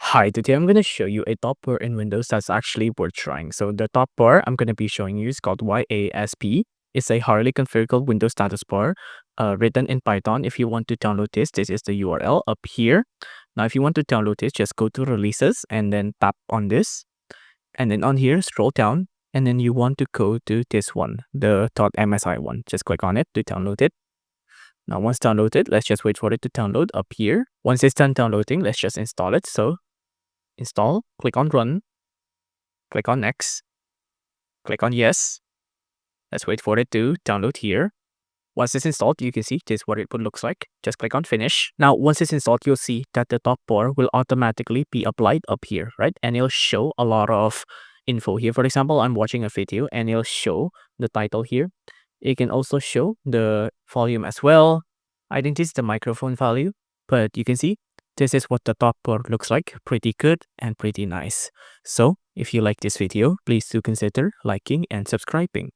Hi, today I'm going to show you a top bar in Windows that's actually worth trying. So the top bar I'm going to be showing you is called YASP. It's a highly configurable Windows status bar written in Python. If you want to download this is the URL up here. Now, if you want to download this, just go to releases and then tap on this. And then on here, scroll down. And then you want to go to this one, the .msi one. Just click on it to download it. Now, once downloaded, let's just wait for it to download up here. Once it's done downloading, let's just install it. So install, click on run, click on next, click on yes. Let's wait for it to download here. Once it's installed, you can see this is what it would looks like. Just click on finish. Now, once it's installed, you'll see that the top bar will automatically be applied up here, right? And it'll show a lot of info here. For example, I'm watching a video and it'll show the title here. It can also show the volume as well. I think this is the microphone value, but you can see this is what the top bar looks like. Pretty good and pretty nice. So if you like this video, please do consider liking and subscribing.